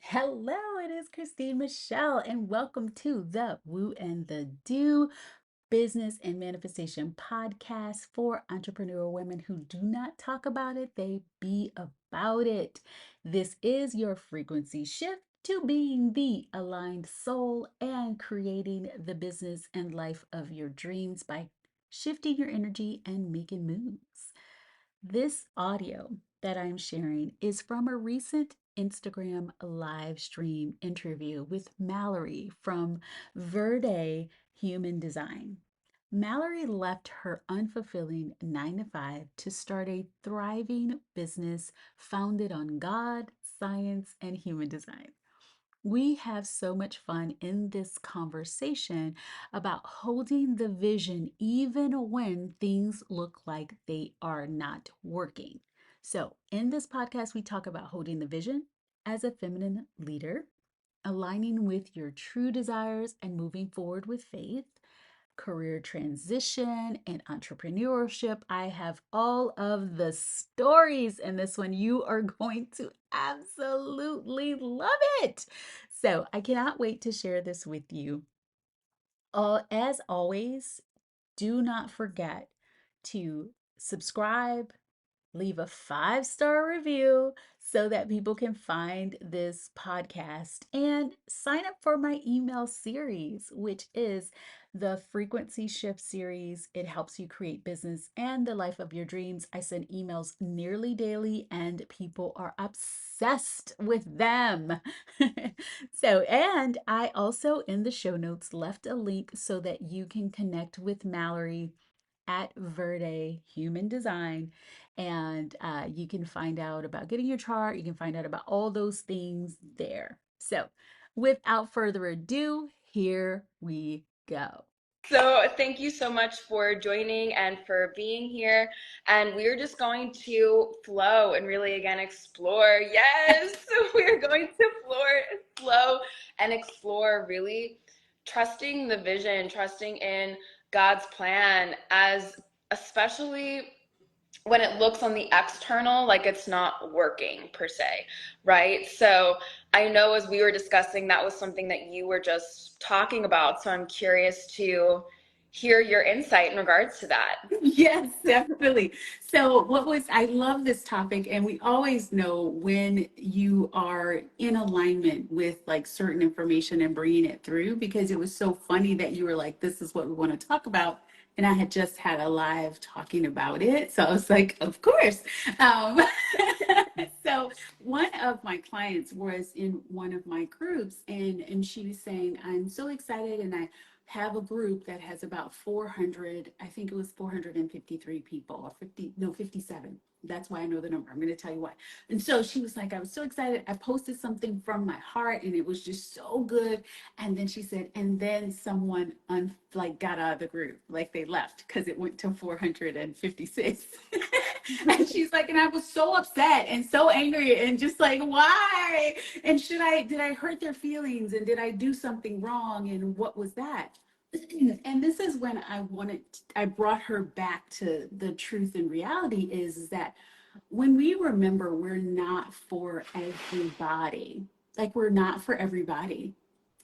Hello, it is Christine Michelle, and welcome to the Woo and the Do Business and Manifestation podcast for entrepreneur women who do not talk about it, they be about it. This is your frequency shift to being the aligned soul and creating the business and life of your dreams by shifting your energy and making moves. This audio that I'm sharing is from a recent Instagram live stream interview with Mallory from Verde Human Design. Mallory left her unfulfilling 9 to 5 to start a thriving business founded on God, science, and human design. We have so much fun in this conversation about holding the vision even when things look like they are not working. So, in this podcast, we talk about holding the vision as a feminine leader, aligning with your true desires and moving forward with faith, career transition, and entrepreneurship. I have all of the stories in this one. You are going to absolutely love it. So I cannot wait to share this with you. As always, do not forget to subscribe, leave a 5-star review so that people can find this podcast and sign up for my email series, which is the Frequency Shift series. It helps you create business and the life of your dreams. I send emails nearly daily and people are obsessed with them. And I also in the show notes left a link so that you can connect with Mallory at Verde Human Design. And you can find out about getting your chart. You can find out about all those things there. So, without further ado, here we go. So thank you so much for joining and for being here. And we're just going to flow and really again explore. Yes, we're going to flow and explore really trusting the vision, trusting in God's plan as especially when it looks on the external like it's not working per se, right? So I know as we were discussing, that was something that you were just talking about. So I'm curious to hear your insight in regards to that. Yes, definitely. So, I love this topic, and we always know when you are in alignment with like certain information and bringing it through because it was so funny that you were like, this is what we want to talk about. And I had just had a live talking about it. So I was like, of course. Um, so one of my clients was in one of my groups and she was saying, I'm so excited and I have a group that has about 400, I think it was 453 people or 50, no, 57. That's why I know the number. I'm going to tell you why. And so she was like, I was so excited. I posted something from my heart and it was just so good. And then she said, and then someone like got out of the group, like they left because it went to 456. And she's like, and I was so upset and so angry and just like, why? And did I hurt their feelings? And did I do something wrong? And what was that? And this is when I brought her back to the truth and reality is that when we remember we're not for everybody, like we're not for everybody.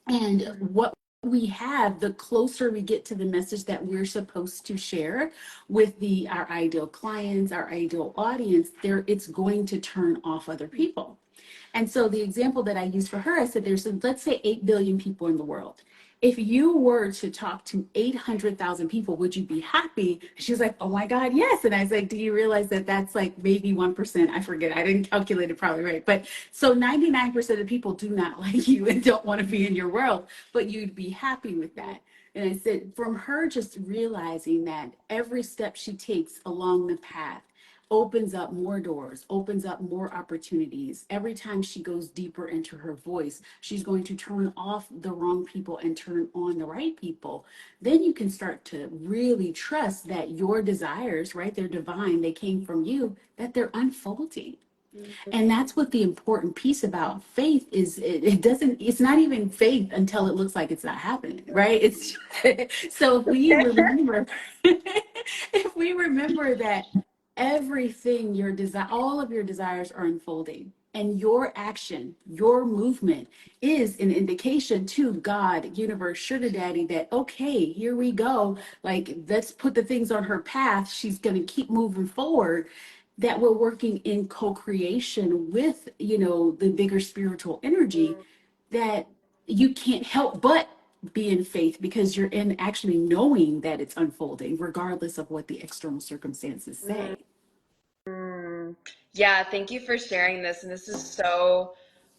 And what we have, the closer we get to the message that we're supposed to share with our ideal clients, our ideal audience, there it's going to turn off other people. And so the example that I used for her, I said, let's say 8 billion people in the world. If you were to talk to 800,000 people, would you be happy? She was like, oh my God, yes. And I was like, do you realize that that's like maybe 1%? I forget. I didn't calculate it probably right. But so 99% of people do not like you and don't want to be in your world, but you'd be happy with that. And I said, from her just realizing that every step she takes along the path, opens up more doors, opens up more opportunities. Every time she goes deeper into her voice, she's going to turn off the wrong people and turn on the right people. Then you can start to really trust that your desires, right, they're divine, they came from you, that they're unfolding. And that's what the important piece about faith is. It's not even faith until it looks like it's not happening, right? It's so if we remember, if we remember that everything all of your desires are unfolding. And your action, your movement is an indication to God, universe, sugar daddy that, okay, here we go. Like, let's put the things on her path. She's going to keep moving forward. That we're working in co-creation with, the bigger spiritual energy, that you can't help but be in faith because you're in actually knowing that it's unfolding, regardless of what the external circumstances say. Mm. Yeah, thank you for sharing this. And this is so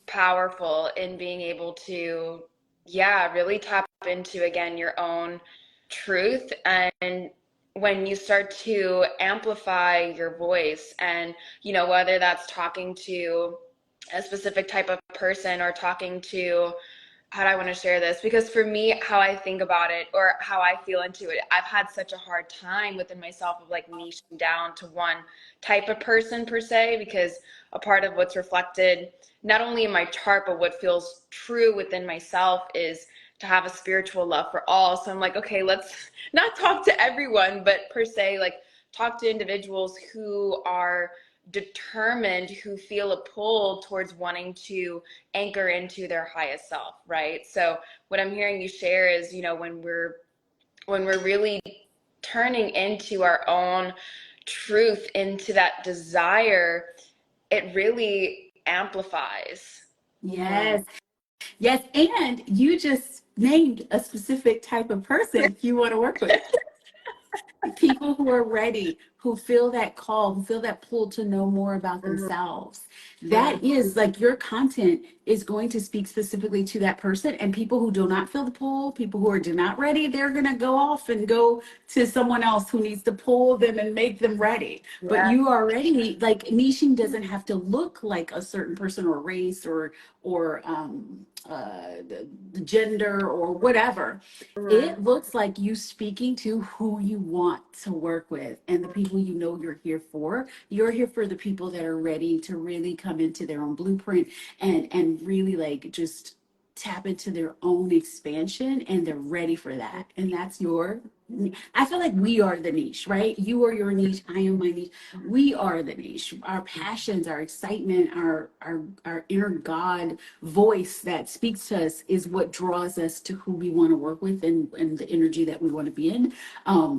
powerful in being able to, yeah, really tap into, again, your own truth. And when you start to amplify your voice, and, whether that's talking to a specific type of person or talking to, how do I want to share this? Because for me, how I think about it or how I feel into it, I've had such a hard time within myself of like niching down to one type of person per se, because a part of what's reflected not only in my chart, but what feels true within myself is to have a spiritual love for all. So I'm like, okay, let's not talk to everyone, but per se, like talk to individuals who are determined, who feel a pull towards wanting to anchor into their highest self, right? So what I'm hearing you share is, when we're really turning into our own truth, into that desire, it really amplifies. Yes. Yes. And you just named a specific type of person you want to work with. People who are ready, who feel that call, who feel that pull to know more about Mhm. themselves. That is like, your content is going to speak specifically to that person. And people who do not feel the pull, people who are do not ready, they're going to go off and go to someone else who needs to pull them and make them ready. But Yeah. you already, like, niching doesn't have to look like a certain person or race or the gender or whatever. Mhm. It looks like you speaking to who you want to work with and the people you're here for. You're here for the people that are ready to really come into their own blueprint and really like just tap into their own expansion, and they're ready for that. And that's I feel like we are the niche, right? You are your niche, I am my niche. We are the niche. Our passions, our excitement, our inner God voice that speaks to us is what draws us to who we want to work with, and the energy that we want to be in.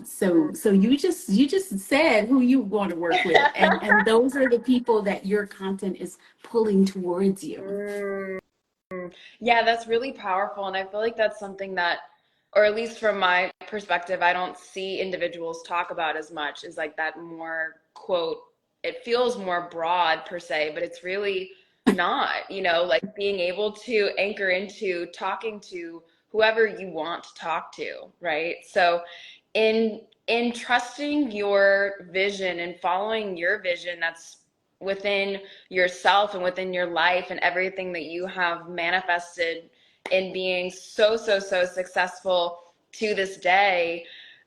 So you just said who you want to work with, and those are the people that your content is pulling towards you. Mm. Yeah, that's really powerful. And I feel like that's something that, or at least from my perspective, I don't see individuals talk about as much, is like that more quote, it feels more broad per se, but it's really not, like being able to anchor into talking to whoever you want to talk to, right? So in trusting your vision and following your vision that's within yourself and within your life and everything that you have manifested in being so, so, so successful to this day.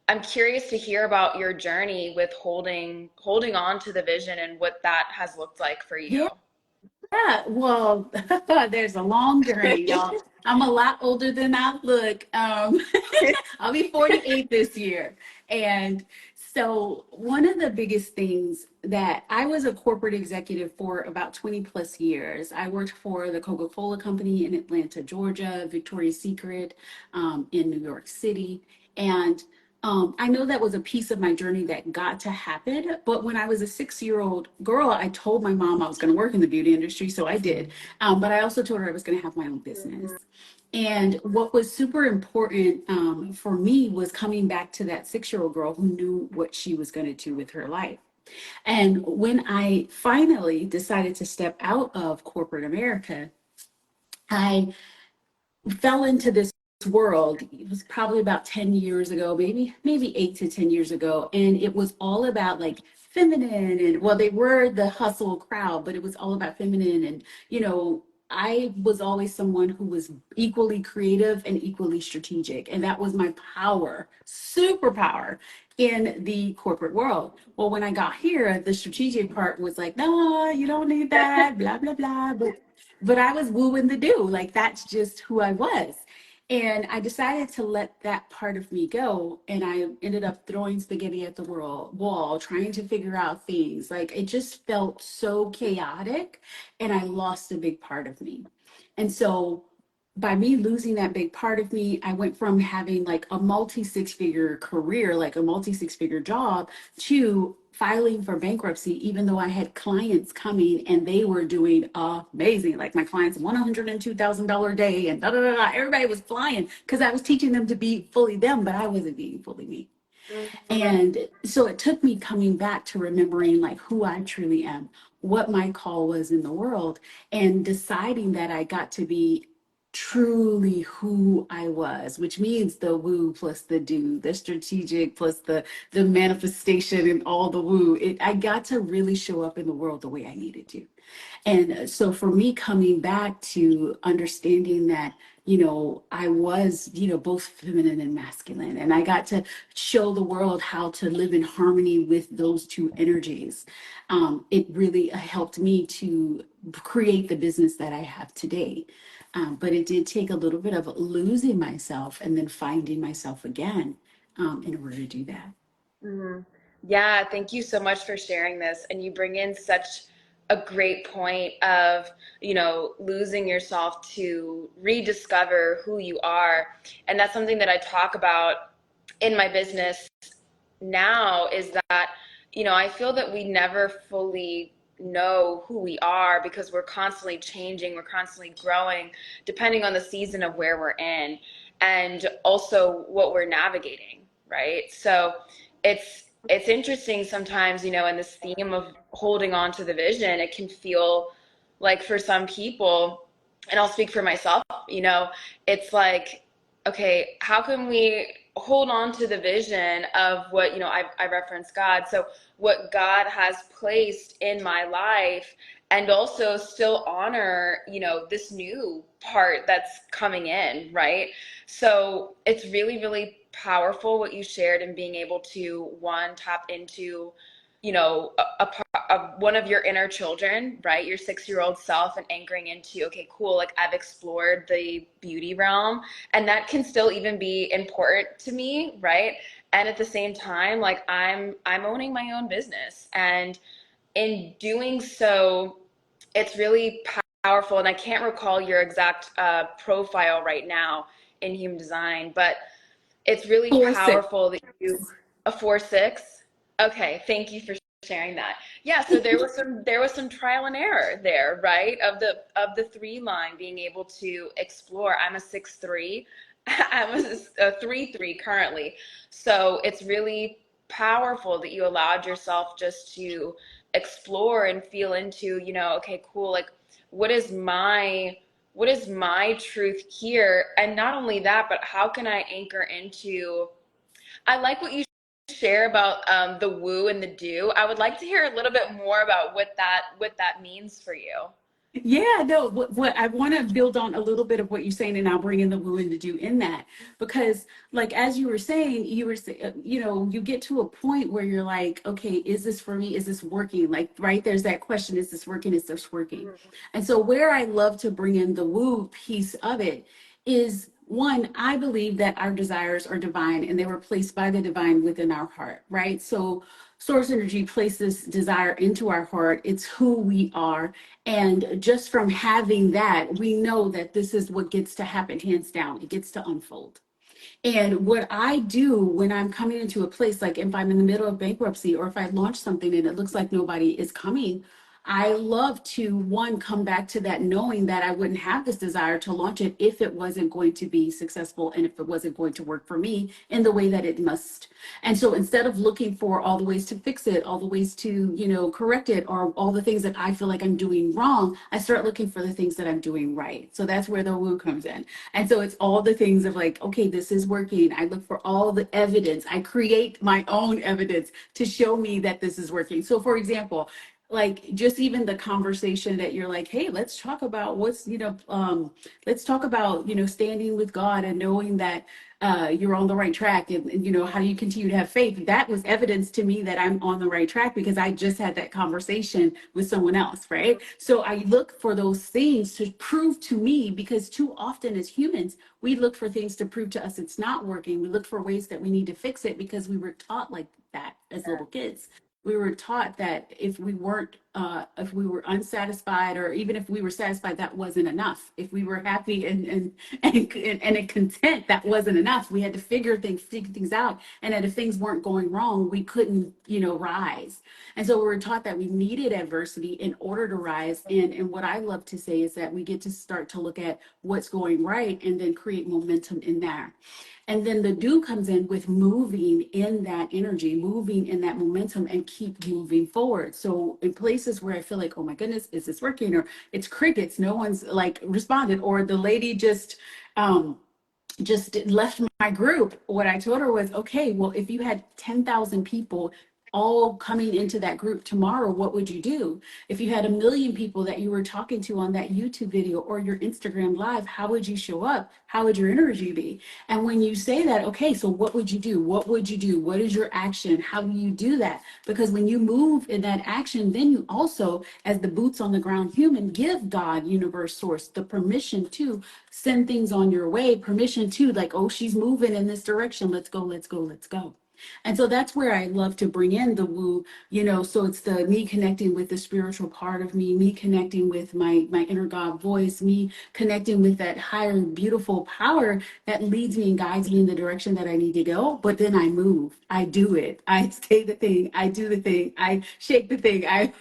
I'm curious to hear about your journey with holding on to the vision and what that has looked like for you. Yeah, well, there's a long journey, y'all. I'm a lot older than I look. I'll be 48 this year. And so, one of the biggest things that I was a corporate executive for about 20 plus years. I worked for the Coca-Cola Company in Atlanta, Georgia, Victoria's Secret in New York City. And I know that was a piece of my journey that got to happen. But when I was a 6-year-old girl, I told my mom I was going to work in the beauty industry. So I did. But I also told her I was going to have my own business. And what was super important for me was coming back to that 6-year-old girl who knew what she was going to do with her life. And when I finally decided to step out of corporate America, I fell into this world. It was probably about 10 years ago, maybe 8 to 10 years ago, and it was all about like feminine, and well, they were the hustle crowd, but it was all about feminine. And I was always someone who was equally creative and equally strategic, and that was my superpower in the corporate world. Well, when I got here, the strategic part was like, no, you don't need that, blah blah blah. But I was wooing the do. Like, that's just who I was. And I decided to let that part of me go. And I ended up throwing spaghetti at the wall, trying to figure out things. Like it just felt so chaotic. And I lost a big part of me. And so by me losing that big part of me, I went from having like a multi six figure career, like a multi six figure job, to filing for bankruptcy, even though I had clients coming and they were doing amazing. Like my clients won $102,000 a day and da da da da. Everybody was flying because I was teaching them to be fully them, but I wasn't being fully me. Mhm. And so it took me coming back to remembering like who I truly am, what my call was in the world, and deciding that I got to be truly who I was, which means the woo plus the do, the strategic plus the manifestation and all the woo. I got to really show up in the world the way I needed to. And so for me coming back to understanding that, I was, both feminine and masculine, and I got to show the world how to live in harmony with those two energies. It really helped me to create the business that I have today. But it did take a little bit of losing myself and then finding myself again in order to do that. Mhm. Yeah, thank you so much for sharing this. And you bring in such a great point of, losing yourself to rediscover who you are. And that's something that I talk about in my business now is that, I feel that we never fully know who we are because we're constantly changing, we're constantly growing, depending on the season of where we're in and also what we're navigating, right? So it's interesting sometimes, in this theme of holding on to the vision, it can feel like for some people, and I'll speak for myself, it's like, okay, how can we hold on to the vision of what, I reference God. So what God has placed in my life and also still honor, this new part that's coming in, right? So it's really, really powerful what you shared and being able to one tap into one of your inner children, right? Your 6-year-old self and anchoring into, okay, cool, like I've explored the beauty realm and that can still even be important to me, right? And at the same time, like I'm owning my own business, and in doing so, it's really powerful. And I can't recall your exact profile right now in human design, but it's really 4-6. powerful that you a 4-6. Okay, thank you for sharing that. Yeah, so there was some trial and error there, right? Of the 3 line being able to explore. I'm a 6-3. I'm a 3-3 currently. So it's really powerful that you allowed yourself just to explore and feel into, okay, cool, like what is my truth here? And not only that, but how can I anchor into, I like what you share about the woo and the do. I would like to hear a little bit more about what that means for you. Yeah, no, what I want to build on a little bit of what you're saying, and I'll bring in the woo and the do in that, because like as you were saying, you get to a point where you're like, okay, is this for me? Is this working? Like, right, there's that question, is this working? Is this working? And so where I love to bring in the woo piece of it is one, I believe that our desires are divine and they were placed by the divine within our heart, right? So source energy places desire into our heart. It's who we are, and just from having that, we know that this is what gets to happen, hands down. It gets to unfold. And what I do when I'm coming into a place, like if I'm in the middle of bankruptcy or if I launch something and it looks like nobody is coming, I love to, one, come back to that knowing that I wouldn't have this desire to launch it if it wasn't going to be successful and if it wasn't going to work for me in the way that it must. And so instead of looking for all the ways to fix it, all the ways to, correct it, or all the things that I feel like I'm doing wrong, I start looking for the things that I'm doing right. So that's where the woo comes in. And so it's all the things of like, okay, this is working. I look for all the evidence. I create my own evidence to show me that this is working. So for example, like just even the conversation that you're like, hey, let's talk about what's, let's talk about, standing with God and knowing that you're on the right track, and how you continue to have faith. That was evidence to me that I'm on the right track because I just had that conversation with someone else, right? So I look for those things to prove to me, because too often as humans, we look for things to prove to us it's not working. We look for ways that we need to fix it because we were taught like that as little kids. We were taught that if we were unsatisfied, or even if we were satisfied, that wasn't enough. If we were happy and content, that wasn't enough. We had to figure things out, and that if things weren't going wrong, we couldn't, rise. And so we were taught that we needed adversity in order to rise. And what I love to say is that we get to start to look at what's going right and then create momentum in that. And then the do comes in with moving in that energy, moving in that momentum, and keep moving forward. So in places where I feel like, oh my goodness, is this working? Or it's crickets, no one's like responded, or the lady just left my group. What I told her was, okay, well, if you had 10,000 people all coming into that group tomorrow, what would you do? If you had 1 million people that you were talking to on that YouTube video or your Instagram live, how would you show up? How would your energy be? And when you say that, okay, so what would you do? What would you do? What is your action? How do you do that? Because when you move in that action, then you also, as the boots on the ground human, give God, universe, source, the permission to send things on your way, permission to, like, oh, she's moving in this direction. Let's go, let's go, let's go. And so that's where I love to bring in the woo, so it's the me connecting with the spiritual part of me connecting with my inner God voice, me connecting with that higher, beautiful power that leads me and guides me in the direction that I need to go. But then I move, I do it, I say the thing, I do the thing, I shake the thing, I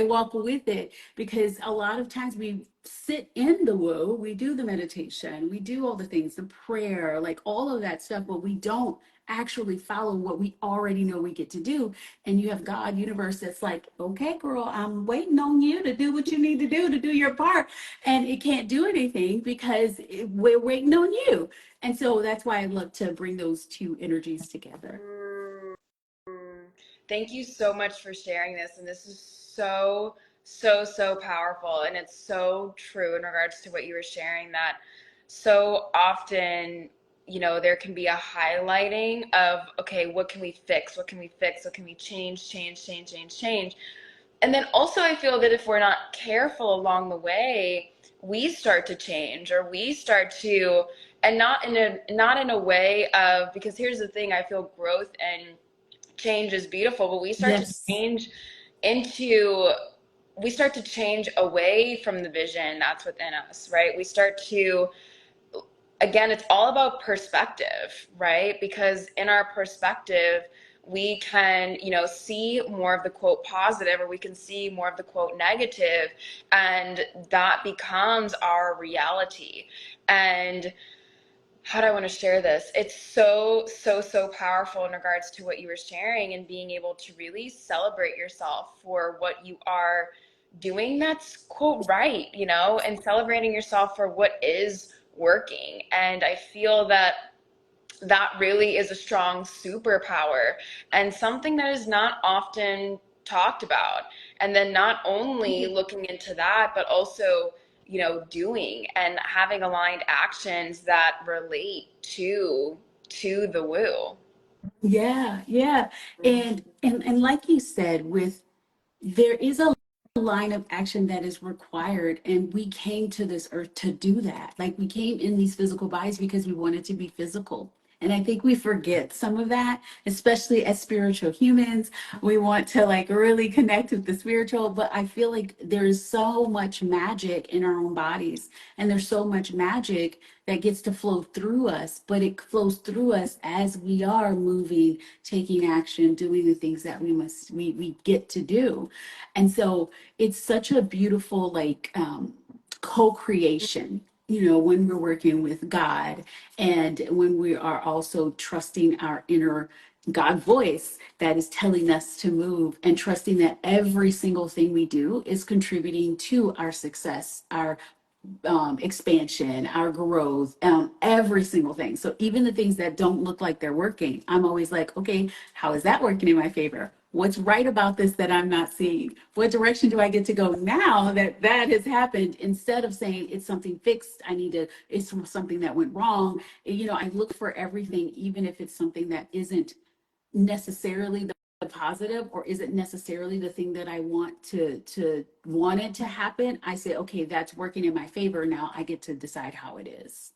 walk with it, because a lot of times we sit in the woo, we do the meditation, we do all the things, the prayer, like all of that stuff, but we don't actually follow what we already know we get to do. And you have God, universe, that's like, okay, girl, I'm waiting on you to do what you need to do your part. And it can't do anything because we're waiting on you. And so that's why I love to bring those two energies together. Thank you so much for sharing this. And this is so, so, so powerful. And it's so true in regards to what you were sharing, that so often, there can be a highlighting of, okay, what can we fix? What can we fix? What can we change? And then also I feel that if we're not careful along the way, we start to change, or we start to, and not in a way of, because here's the thing, I feel growth and change is beautiful, but Yes. into we start to change away from the vision that's within us, right? We start to, again, it's all about perspective, right? Because in our perspective, we can, see more of the quote positive, or we can see more of the quote negative, and that becomes our reality. And how do I want to share this? It's so, so, so powerful in regards to what you were sharing, and being able to really celebrate yourself for what you are doing that's quote right, and celebrating yourself for what is working. And I feel that that really is a strong superpower, and something that is not often talked about. And then not only looking into that, but also, doing and having aligned actions that relate to the woo. Yeah, yeah. And like you said, with there is a line of action that is required, and we came to this earth to do that. Like, we came in these physical bodies because we wanted to be physical. And I think we forget some of that, especially as spiritual humans. We want to like really connect with the spiritual, but I feel like there's so much magic in our own bodies, and there's so much magic that gets to flow through us, but it flows through us as we are moving, taking action, doing the things that we get to do. And so it's such a beautiful like co-creation, when we're working with God, and when we are also trusting our inner God voice that is telling us to move, and trusting that every single thing we do is contributing to our success, our expansion, our growth, every single thing. So even the things that don't look like they're working, I'm always like, okay, how is that working in my favor? What's right about this that I'm not seeing? What direction do I get to go now that that has happened? Instead of saying it's something fixed, it's something that went wrong. I look for everything, even if it's something that isn't necessarily the positive, or isn't necessarily the thing that I want it to happen. I say, okay, that's working in my favor. Now I get to decide how it is.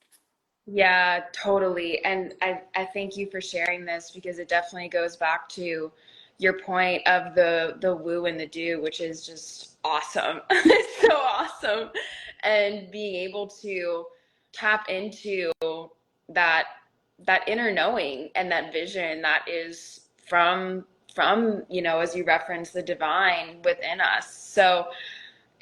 Yeah, totally. And I thank you for sharing this because it definitely goes back to your point of the woo and the do, which is just awesome. It's so awesome. And being able to tap into that that inner knowing and that vision that is from, as you referenced, the divine within us. So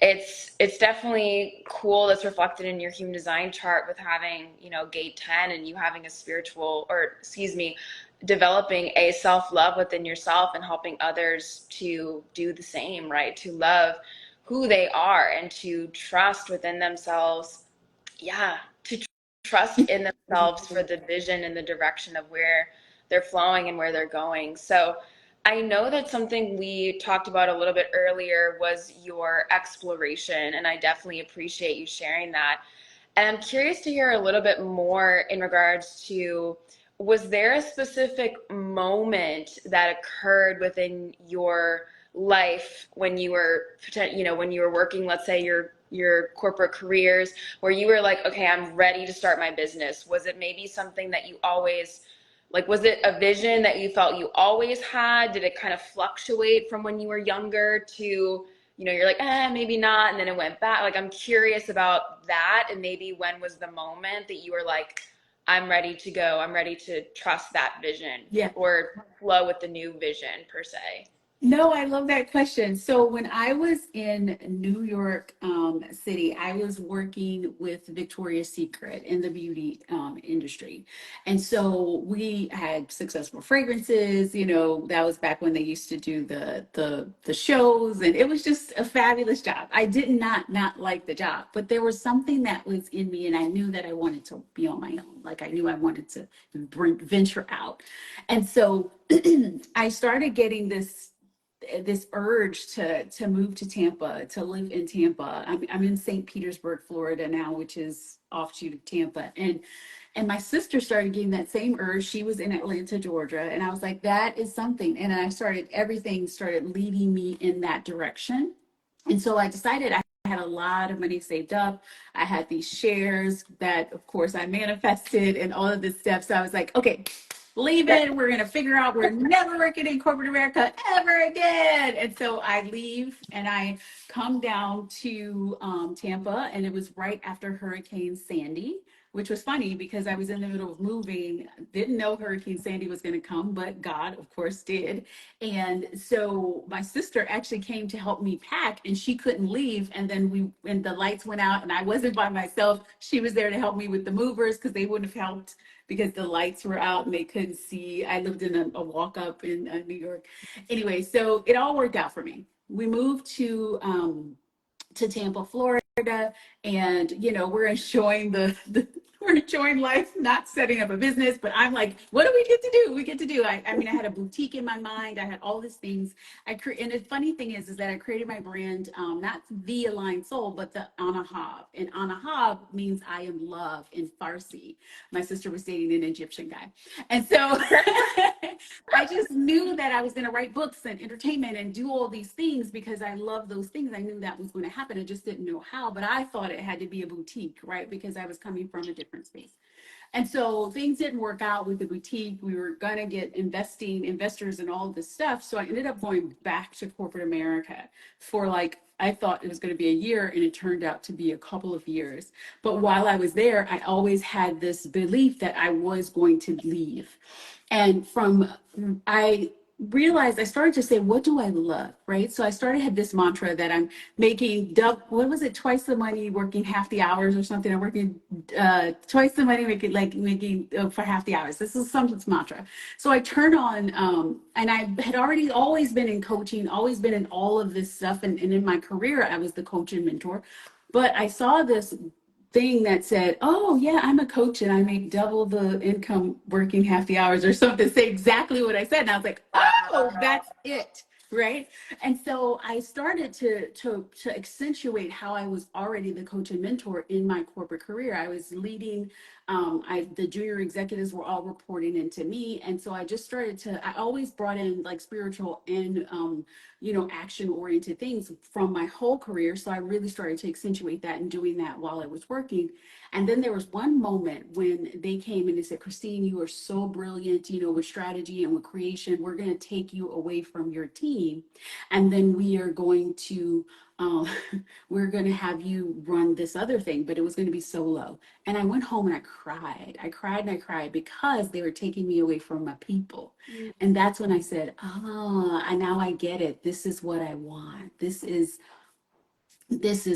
it's definitely cool that's reflected in your human design chart with having, gate 10 and you having a spiritual, or excuse me, developing a self-love within yourself and helping others to do the same, right? To love who they are and to trust within themselves. Yeah, to trust in themselves for the vision and the direction of where they're flowing and where they're going. So I know that something we talked about a little bit earlier was your exploration, and I definitely appreciate you sharing that. And I'm curious to hear a little bit more in regards to, was there a specific moment that occurred within your life when you were, when you were working, let's say your corporate careers, where you were like, okay, I'm ready to start my business? Was it maybe something that you always, like, was it a vision that you felt you always had? Did it kind of fluctuate from when you were younger to, you're like, maybe not, and then it went back? Like, I'm curious about that, and maybe when was the moment that you were like, I'm ready to go, I'm ready to trust that vision, Yeah. or flow with the new vision per se? No, I love that question. So when I was in New York City, I was working with Victoria's Secret in the beauty industry. And so we had successful fragrances, that was back when they used to do the shows, and it was just a fabulous job. I did not like the job, but there was something that was in me, and I knew that I wanted to be on my own. Like, I knew I wanted to venture out. And so I started getting this urge to move to Tampa, to live in Tampa. I'm in St. Petersburg, Florida now, which is offshoot of Tampa. And my sister started getting that same urge. She was in Atlanta, Georgia. And I was like, that is something. And everything started leading me in that direction. And so I decided, I had a lot of money saved up. I had these shares that, of course, I manifested and all of this stuff. So I was like, okay, leave it. We're going to figure out we're never working in corporate America ever again. And so I leave and I come down to Tampa, and it was right after Hurricane Sandy, which was funny because I was in the middle of moving, didn't know Hurricane Sandy was going to come, but God, of course, did. And so my sister actually came to help me pack, and she couldn't leave. And then when the lights went out and I wasn't by myself, she was there to help me with the movers because they wouldn't have helped because the lights were out and they couldn't see. I lived in a walk up in New York. Anyway, so it all worked out for me. We moved to Tampa, Florida, and we're enjoying we're enjoying life, not setting up a business, but I'm like, what do we get to do? We get to do. I mean, I had a boutique in my mind. I had all these things. And the funny thing is that I created my brand, not the Aligned Soul, but the Anahab. And Anahab means I am love in Farsi. My sister was dating an Egyptian guy. And so I just knew that I was going to write books and entertainment and do all these things because I love those things. I knew that was going to happen. I just didn't know how, but I thought it had to be a boutique, right? Because I was coming from a different space. And so things didn't work out with the boutique. We were going to get investors and all of this stuff. So I ended up going back to corporate America for I thought it was going to be a year, and it turned out to be a couple of years. But while I was there, I always had this belief that I was going to leave. And I realized, I started to say, what do I love, right? So I started had this mantra that I'm making twice the money, working half the hours or something. I'm working twice the money, making for half the hours. This is some mantra. So I turned on, and I had already always been in coaching, always been in all of this stuff. And in my career, I was the coach and mentor. But I saw this thing that said, oh yeah, I'm a coach and I make double the income working half the hours or something, say exactly what I said. And I was like, oh, that's it. Right. And so I started to accentuate how I was already the coach and mentor in my corporate career. I was leading, the junior executives were all reporting into me. And so I just started to, I always brought in like spiritual and, action oriented things from my whole career. So I really started to accentuate that and doing that while I was working. And then there was one moment when they came and they said, Christine, you are so brilliant, with strategy and with creation. We're going to take you away from your team. And then we are going to, uh, we're going to have you run this other thing, but it was going to be solo. And I went home and I cried. I cried and I cried because they were taking me away from my people. And that's when I said, and now I get it. This is what I want. This is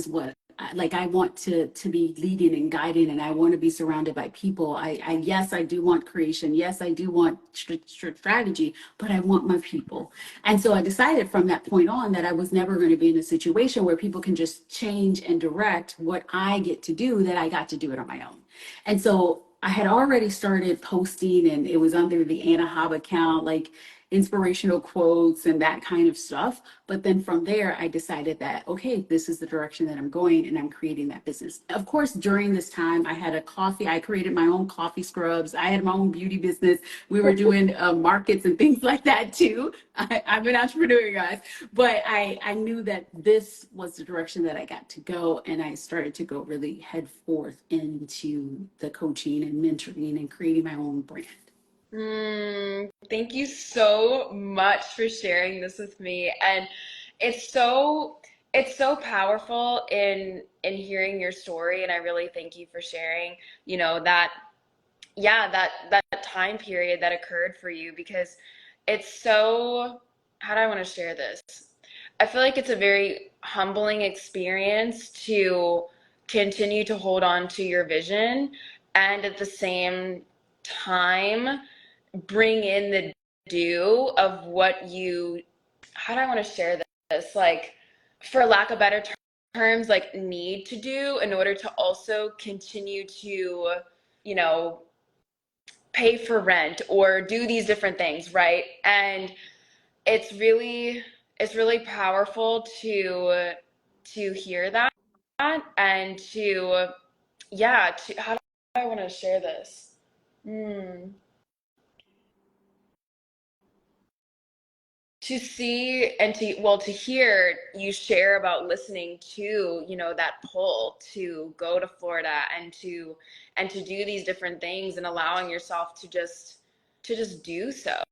what like I want to be leading and guiding, and I want to be surrounded by people. I yes, I do want creation. Yes, I do want strategy, but I want my people. And so I decided from that point on that I was never going to be in a situation where people can just change and direct what I get to do, that I got to do it on my own. And so I had already started posting, and it was under the Anna Hobb account, like inspirational quotes and that kind of stuff. But then from there, I decided that, okay, this is the direction that I'm going, and I'm creating that business. Of course, during this time, I created my own coffee scrubs. I had my own beauty business. We were doing markets and things like that too. I'm an entrepreneur, guys. But I knew that this was the direction that I got to go. And I started to go really head forth into the coaching and mentoring and creating my own brand. Thank you so much for sharing this with me. And it's so powerful in hearing your story. And I really thank you for sharing, that yeah, that time period that occurred for you, because it's so, how do I want to share this? I feel like it's a very humbling experience to continue to hold on to your vision and at the same time bring in the do of what you, how do I want to share this? Like, for lack of better terms, like need to do in order to also continue to, you know, pay for rent or do these different things, right? And it's really, it's really powerful to hear that and to, yeah, to, how do I want to share this? Hmm. To see and to, well, to hear you share about listening to, that pull to go to Florida and to do these different things, and allowing yourself to just do so,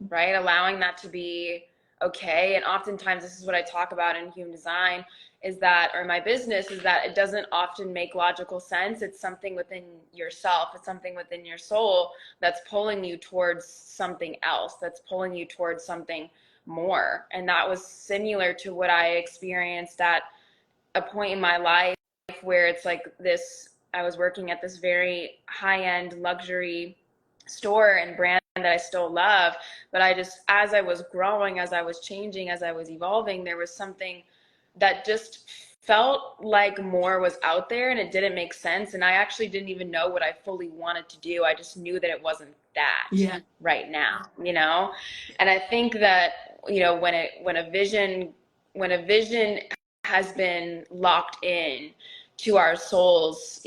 right? Allowing that to be okay. And oftentimes this is what I talk about in human design, is that, or my business, is that it doesn't often make logical sense. It's something within yourself, it's something within your soul that's pulling you towards something else, that's pulling you towards something more. And that was similar to what I experienced at a point in my life where it's like this, I was working at this very high-end luxury store and brand that I still love, but I just, as I was growing, as I was changing, as I was evolving, there was something that just felt like more was out there, and it didn't make sense, and I actually didn't even know what I fully wanted to do. I just knew that it wasn't that Yeah. right now. And I think that, when a vision has been locked in to our souls,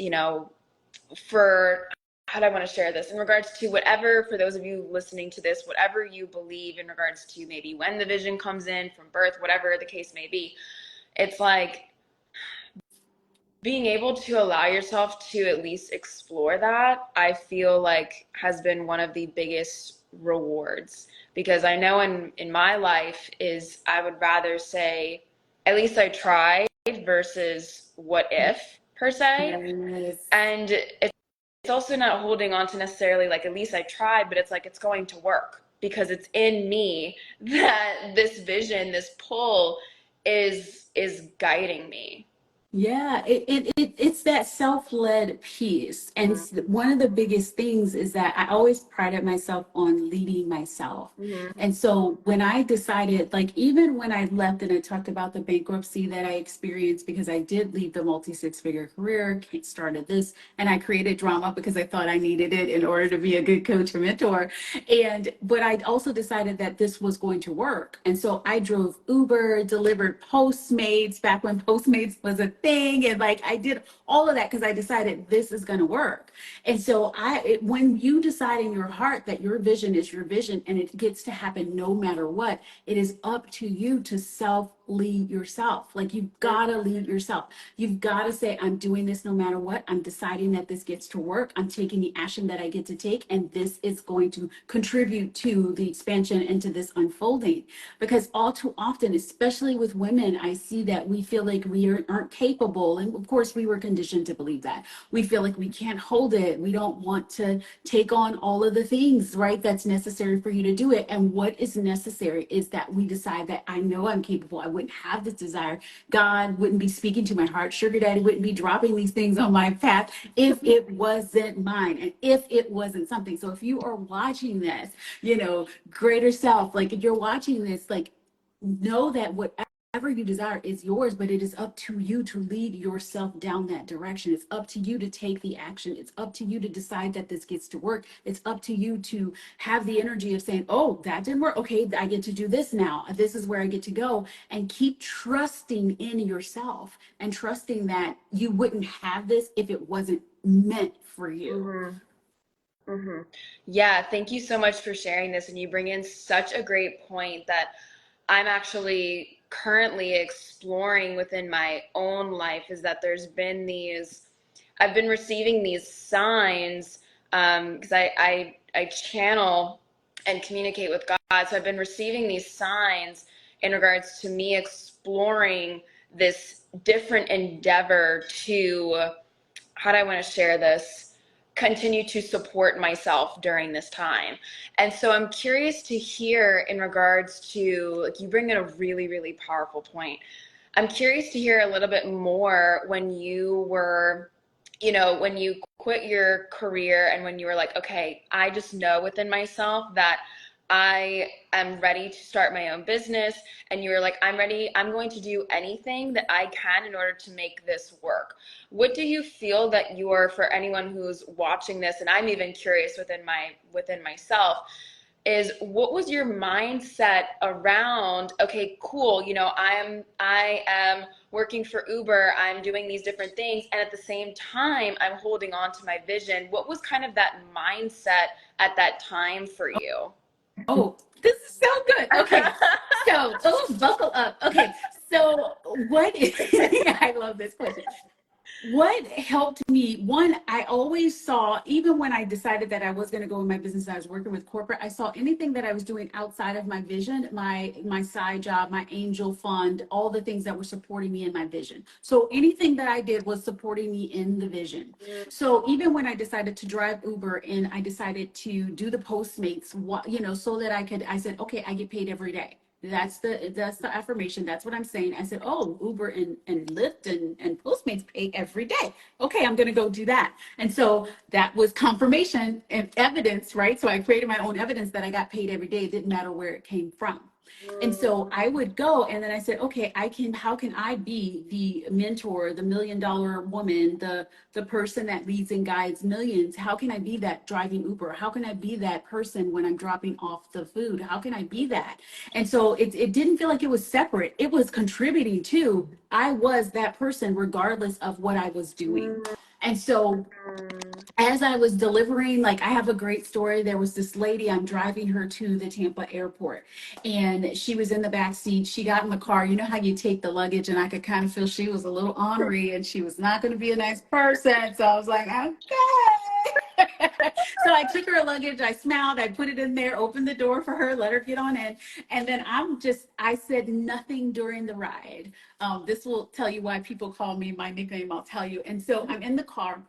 for, how do I want to share this in regards to whatever, for those of you listening to this, whatever you believe in regards to maybe when the vision comes in from birth, whatever the case may be, it's like being able to allow yourself to at least explore that, I feel like has been one of the biggest rewards. Because I know in my life is, I would rather say, at least I tried, versus what if, per se. Yes. And it's also not holding on to necessarily like, at least I tried, but it's like, it's going to work because it's in me that this vision, this pull is guiding me. Yeah, it's that self-led piece. And one of the biggest things is that I always prided myself on leading myself. Mm-hmm. And so when I decided, like, even when I left and I talked about the bankruptcy that I experienced because I did leave the multi-six-figure career, started this, and I created drama because I thought I needed it in order to be a good coach or mentor. But I also decided that this was going to work. And so I drove Uber, delivered Postmates back when Postmates was a thing. And like I did all of that because I decided this is going to work. And so when you decide in your heart that your vision is your vision and it gets to happen no matter what, it is up to you to self lead yourself. Like you've got to lead yourself. You've got to say, I'm doing this no matter what. I'm deciding that this gets to work. I'm taking the action that I get to take, and this is going to contribute to the expansion into this unfolding. Because all too often, especially with women, I see that we feel like aren't capable. And of course, we were conditioned to believe that. We feel like we can't hold it. We don't want to take on all of the things, right, that's necessary for you to do it. And what is necessary is that we decide that I know I'm capable. I wouldn't have this desire. God wouldn't be speaking to my heart. Sugar daddy wouldn't be dropping these things on my path if it wasn't mine and if it wasn't something. So if you are watching this, greater self, like if you're watching this, like know that whatever you desire is yours, but it is up to you to lead yourself down that direction. It's up to you to take the action. It's up to you to decide that this gets to work. It's up to you to have the energy of saying, oh, that didn't work. Okay, I get to do this now. This is where I get to go. And keep trusting in yourself and trusting that you wouldn't have this if it wasn't meant for you. Mm-hmm. Mm-hmm. Yeah, thank you so much for sharing this. And you bring in such a great point that I'm actually currently exploring within my own life is that I've been receiving these signs because I channel and communicate with God. So I've been receiving these signs in regards to me exploring this different endeavor to, how do I want to share this? Continue to support myself during this time. And so I'm curious to hear in regards to, like, you bring in a really, really powerful point. I'm curious to hear a little bit more when you were, when you quit your career and when you were like, okay, I just know within myself that I am ready to start my own business. And you were like, I'm ready. I'm going to do anything that I can in order to make this work. What do you feel that for anyone who's watching this, and I'm even curious within myself, is what was your mindset around, okay, cool, I am working for Uber, I'm doing these different things, and at the same time I'm holding on to my vision. What was kind of that mindset at that time for you? Oh, this is so good. Okay. So, oh, buckle up. Okay. So, I love this question. What helped me, one, I always saw, even when I decided that I was going to go in my business, I was working with corporate, I saw anything that I was doing outside of my vision, my side job, my angel fund, all the things that were supporting me in my vision. So anything that I did was supporting me in the vision. So even when I decided to drive Uber and I decided to do the Postmates, so that I said, okay, I get paid every day. That's the affirmation. That's what I'm saying. I said, oh, Uber and Lyft and Postmates pay every day. Okay, I'm gonna go do that. And so that was confirmation and evidence, right? So I created my own evidence that I got paid every day. It didn't matter where it came from. And so I would go and then I said, okay, how can I be the mentor, the $1 million woman, the person that leads and guides millions? How can I be that driving Uber? How can I be that person when I'm dropping off the food? How can I be that? And so it didn't feel like it was separate. It was contributing to, I was that person regardless of what I was doing. And so as I was delivering, like I have a great story. There was this lady, I'm driving her to the Tampa airport and she was in the back seat. She got in the car. You know how you take the luggage, and I could kind of feel she was a little ornery and she was not going to be a nice person. So I was like, okay. So I took her luggage, I smiled, I put it in there, opened the door for her, let her get on in. And then I said nothing during the ride. This will tell you why people call me my nickname, I'll tell you. And so I'm in the car.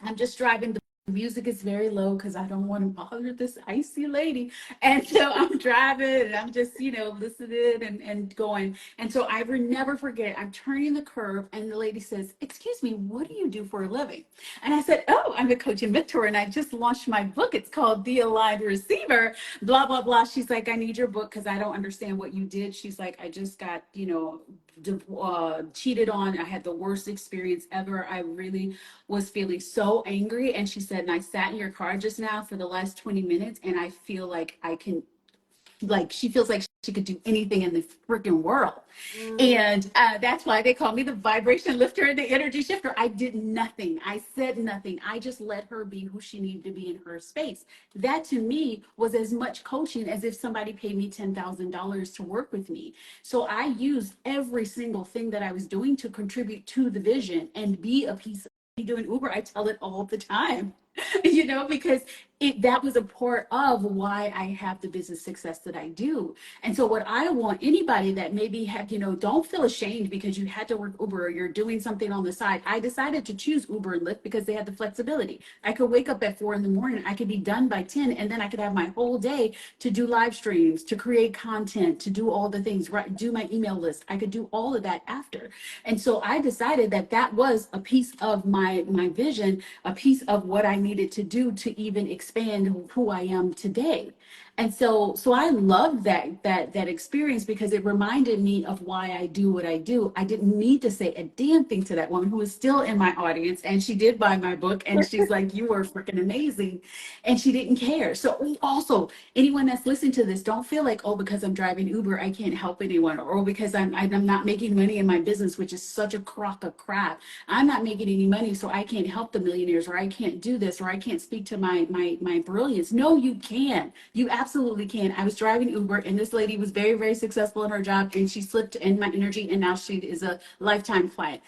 I'm just driving. music is very low because I don't want to bother this icy lady. And so I'm driving and I'm just, listening and going. And so I will never forget, I'm turning the curve and the lady says, "Excuse me, what do you do for a living?" And I said, "Oh, I'm a coach and mentor and I just launched my book. It's called The Aligned Receiver, blah, blah, blah." She's like, "I need your book because I don't understand what you did." She's like, "I just got, cheated on. I had the worst experience ever. I really was feeling so angry." And she said, "And I sat in your car just now for the last 20 minutes and I feel like I can," like she feels like she could do anything in the freaking world. And that's why they call me the vibration lifter and the energy shifter. I did nothing. I said nothing. I just let her be who she needed to be in her space. That to me was as much coaching as if somebody paid me $10,000 to work with me. So I used every single thing that I was doing to contribute to the vision and be a piece of me doing Uber. I tell it all the time. Because that was a part of why I have the business success that I do. And so what I want anybody that maybe have, don't feel ashamed because you had to work Uber or you're doing something on the side. I decided to choose Uber and Lyft because they had the flexibility. I could wake up at 4 a.m. I could be done by 10, and then I could have my whole day to do live streams, to create content, to do all the things, right? Do my email list. I could do all of that after. And so I decided that that was a piece of my vision, a piece of what I needed to do to even expand who I am today. And so I love that experience because it reminded me of why I do what I do. I didn't need to say a damn thing to that woman who is still in my audience, and she did buy my book, and she's like, "You are freaking amazing," and she didn't care. So also, anyone that's listening to this, don't feel like, "Oh, because I'm driving Uber, I can't help anyone," or, "Oh, because I'm not making money in my business," which is such a crock of crap. I'm not making any money, so I can't help the millionaires, or I can't do this, or I can't speak to my brilliance. No, you can. You absolutely can. I was driving Uber, and this lady was very, very successful in her job, and she slipped in my energy, and now she is a lifetime client.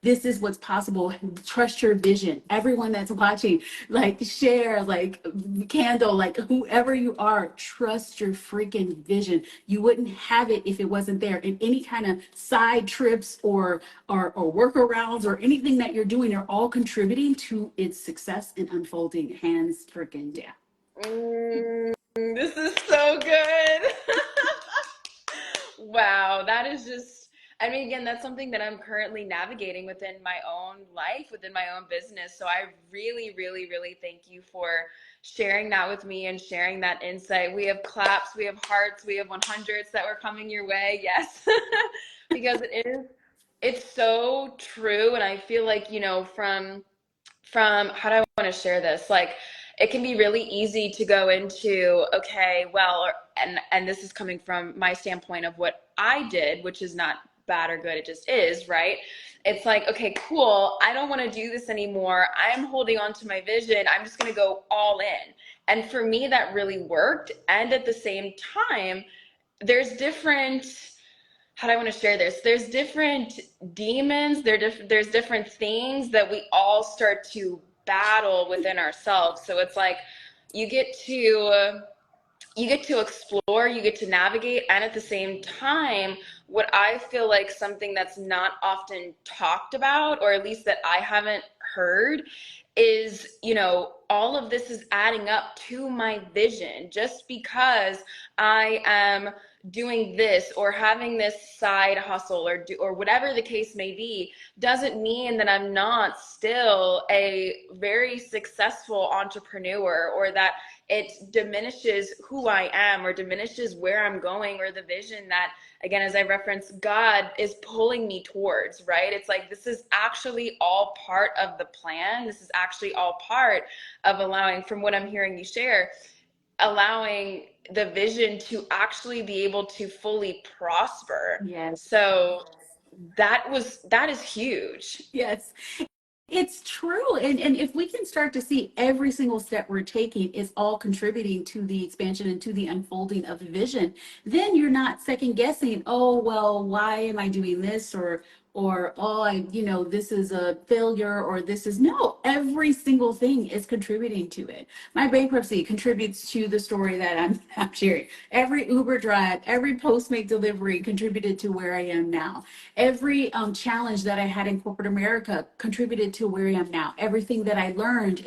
This is what's possible. Trust your vision. Everyone that's watching, like, share, like, candle, like, whoever you are, trust your freaking vision. You wouldn't have it if it wasn't there. And any kind of side trips or workarounds or anything that you're doing are all contributing to its success and unfolding, hands freaking down. This is so good. Wow, that is just, I mean, again, that's something that I'm currently navigating within my own life, within my own business. So I really, really, really thank you for sharing that with me and sharing that insight. We have claps, we have hearts, we have 100s that were coming your way. Yes, because it's so true. And I feel like, from how do I want to share this? Like, it can be really easy to go into, okay, well, and this is coming from my standpoint of what I did, which is not bad or good, it just is, right? It's like, okay, cool, I don't want to do this anymore. I'm holding on to my vision. I'm just going to go all in. And for me, that really worked. And at the same time, there's different, how do I want to share this? There's different demons, there's different things that we all start to battle within ourselves. So it's like you get to explore, you get to navigate, and at the same time, what I feel like something that's not often talked about, or at least that I haven't heard, is, all of this is adding up to my vision. Just because I am doing this or having this side hustle or whatever the case may be, doesn't mean that I'm not still a very successful entrepreneur, or that it diminishes who I am or diminishes where I'm going or the vision that, again, as I referenced, God is pulling me towards, right? It's like, this is actually all part of the plan. This is actually all part of allowing, from what I'm hearing you share, allowing the vision to actually be able to fully prosper. Yes. So that is huge. Yes. It's true. And if we can start to see every single step we're taking is all contributing to the expansion and to the unfolding of the vision, then you're not second guessing, "Oh, well, why am I doing this?" or or, oh, this is a failure, or this is no, every single thing is contributing to it. My bankruptcy contributes to the story that I'm sharing. Every Uber drive, every Postmate delivery contributed to where I am now. Every challenge that I had in corporate America contributed to where I am now. Everything that I learned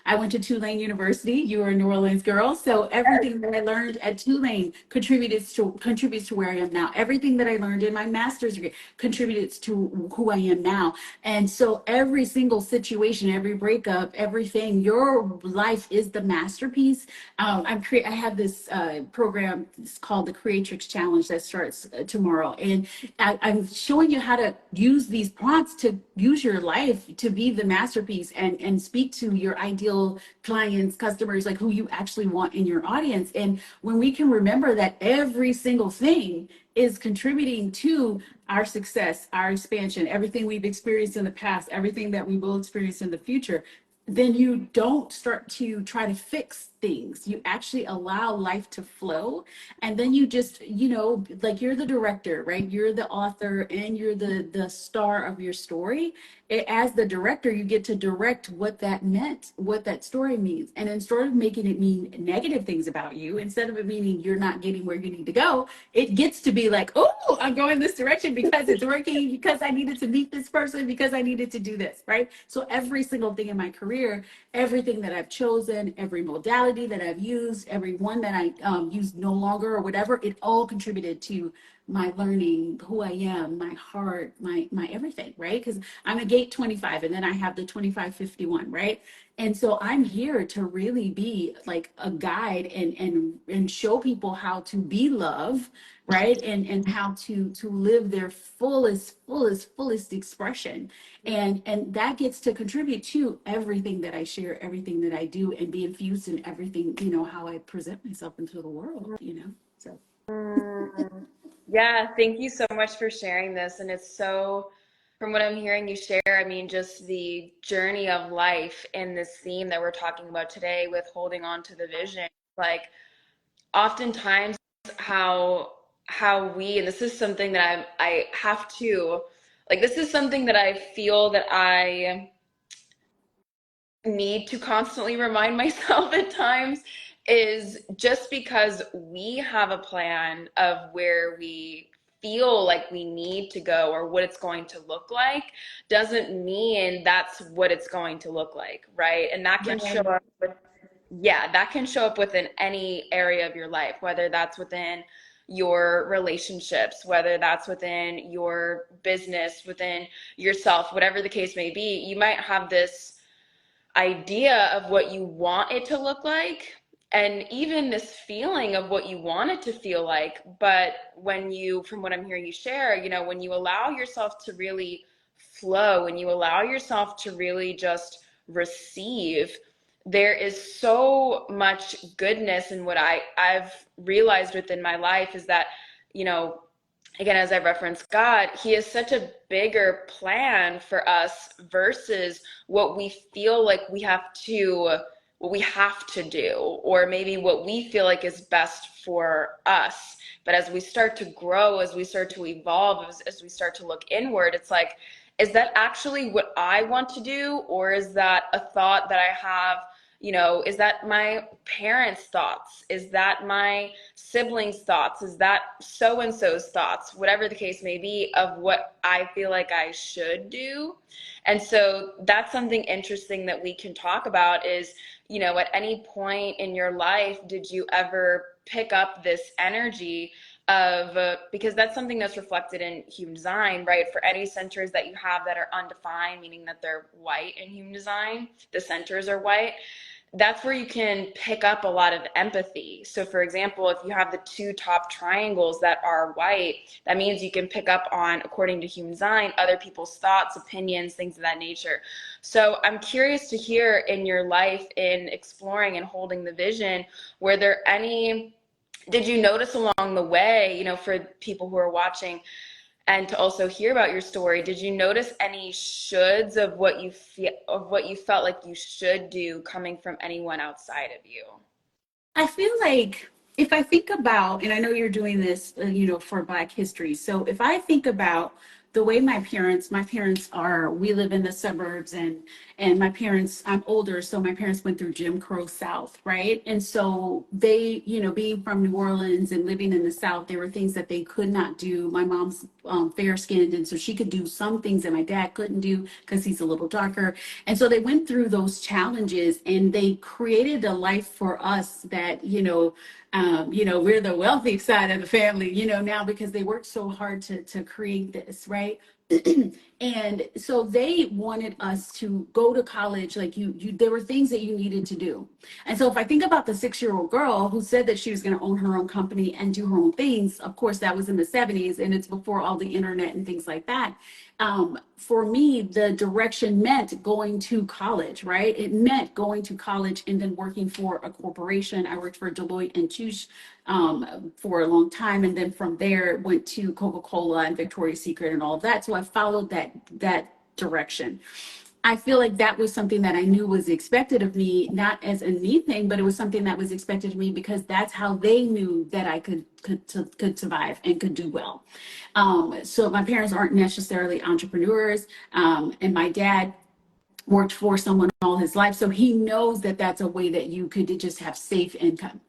I went to Tulane University. You were a New Orleans girl, so everything that I learned at Tulane contributes to where I am now. Everything that I learned in my master's degree contributed to who I am now. And so every single situation, every breakup, everything, your life is the masterpiece. I have this program. It's called the Creatrix Challenge that starts tomorrow, and I'm showing you how to use these prompts to use your life to be the masterpiece, and speak to your ideal clients, customers, like who you actually want in your audience. And when we can remember that every single thing is contributing to our success, our expansion, everything we've experienced in the past, everything that we will experience in the future, then you don't start to try to fix things. You actually allow life to flow. And then you just, like, you're the director, right? You're the author, and you're the star of your story. As the director, you get to direct what that meant, what that story means. And instead of making it mean negative things about you, instead of it meaning you're not getting where you need to go, it gets to be like, oh, I'm going this direction because it's working, because I needed to meet this person, because I needed to do this, right? So every single thing in my career, everything that I've chosen, every modality that I've used, every one that I use no longer or whatever, it all contributed to my learning, who I am, my heart, my everything, right? Because I'm a gate 25, and then I have the 2551, right? And so I'm here to really be like a guide, and show people how to be love, right? And how to live their fullest expression. And that gets to contribute to everything that I share, everything that I do, and be infused in everything, how I present myself into the world. So Mm, yeah, thank you so much for sharing this. And it's so, from what I'm hearing you share, I mean, just the journey of life in this theme that we're talking about today with holding on to the vision. Like, oftentimes how we, and this is something that I have to, like, this is something that I feel that I need to constantly remind myself at times, is just because we have a plan of where we feel like we need to go or what it's going to look like doesn't mean that's what it's going to look like, right? And that can show right. up with, yeah, that can show up within any area of your life, whether that's within your relationships, whether that's within your business, within yourself, whatever the case may be. You might have this idea of what you want it to look like, and even this feeling of what you want it to feel like. But when you, from what I'm hearing you share, when you allow yourself to really flow, when you allow yourself to really just receive, there is so much goodness. And what I've realized within my life is that, you know, again, as I referenced God, He has such a bigger plan for us versus what we feel like what we have to do, or maybe what we feel like is best for us. But as we start to grow, as we start to evolve, as we start to look inward, it's like, is that actually what I want to do? Or is that a thought that I have? Is that my parents' thoughts? Is that my siblings' thoughts? Is that so and so's thoughts? Whatever the case may be, of what I feel like I should do. And so that's something interesting that we can talk about is, at any point in your life, did you ever pick up this energy of, because that's something that's reflected in human design, right? For any centers that you have that are undefined, meaning that they're white in human design, the centers are white, that's where you can pick up a lot of empathy. So for example, if you have the two top triangles that are white, that means you can pick up on, according to human design, other people's thoughts, opinions, things of that nature. So I'm curious to hear, in your life, in exploring and holding the vision, were there any, did you notice along the way, for people who are watching, and to also hear about your story, did you notice any shoulds of what you feel, of what you felt like you should do, coming from anyone outside of you? I feel like, if I think about, and I know you're doing this, for Black history. So if I think about the way my parents are, we live in the suburbs, and my parents, I'm older, so my parents went through Jim Crow South, right? And so they, being from New Orleans and living in the South, there were things that they could not do. My mom's fair skinned, and so she could do some things that my dad couldn't do because he's a little darker. And so they went through those challenges, and they created a life for us that, we're the wealthy side of the family, now because they worked so hard to create this, right? And so they wanted us to go to college. Like there were things that you needed to do. And so if I think about the 6-year-old girl who said that she was going to own her own company and do her own things, of course, that was in the 70s, and it's before all the internet and things like that. For me, the direction meant going to college, right? It meant going to college and then working for a corporation. I worked for Deloitte and Touche for a long time, and then from there went to Coca-Cola and Victoria's Secret and all of that. So I followed that direction. I feel like that was something that I knew was expected of me, not as a me thing, but it was something that was expected of me because that's how they knew that I could survive and could do well. So my parents aren't necessarily entrepreneurs, and my dad worked for someone all his life, so he knows that that's a way that you could just have safe income.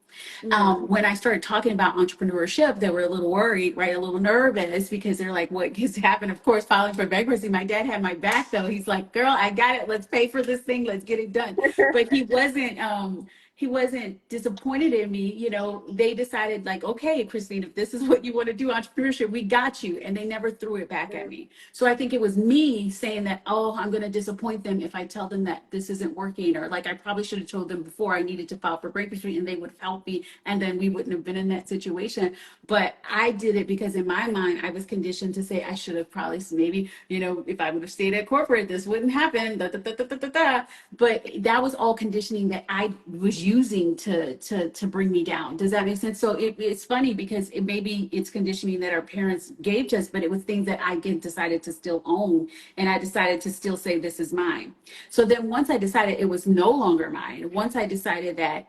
When I started talking about entrepreneurship, they were a little worried, right? A little nervous because they're like, what has happened? Of course, filing for bankruptcy. My dad had my back though. He's like, girl, I got it. Let's pay for this thing. Let's get it done. But he wasn't disappointed in me. They decided like, okay, Christine, if this is what you want to do, entrepreneurship, we got you. And they never threw it back at me. So I think it was me saying that, oh, I'm going to disappoint them if I tell them that this isn't working, or like I probably should have told them before I needed to file for bankruptcy and they would help me, and then we wouldn't have been in that situation. But I did it because in my mind, I was conditioned to say I should have probably maybe, if I would have stayed at corporate, this wouldn't happen. Da, da, da, da, da, da, da. But that was all conditioning that I was using to bring me down. Does that make sense? So it's funny because maybe it's conditioning that our parents gave to us, but it was things that I decided to still own, and I decided to still say this is mine. So then once I decided it was no longer mine, once I decided that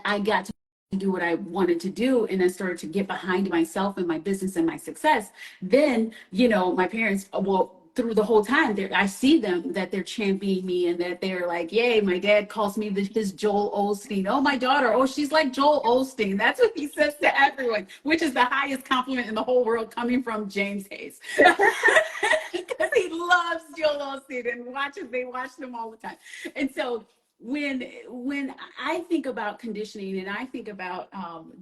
I got to do what I wanted to do, and I started to get behind myself and my business and my success, then my parents, well, through the whole time, I see them that they're championing me, and that they're like, yay, my dad calls me his Joel Osteen. Oh, my daughter, oh, she's like Joel Osteen. That's what he says to everyone, which is the highest compliment in the whole world coming from James Hayes. Because he loves Joel Osteen and they watch them all the time. And so when I think about conditioning, and I think about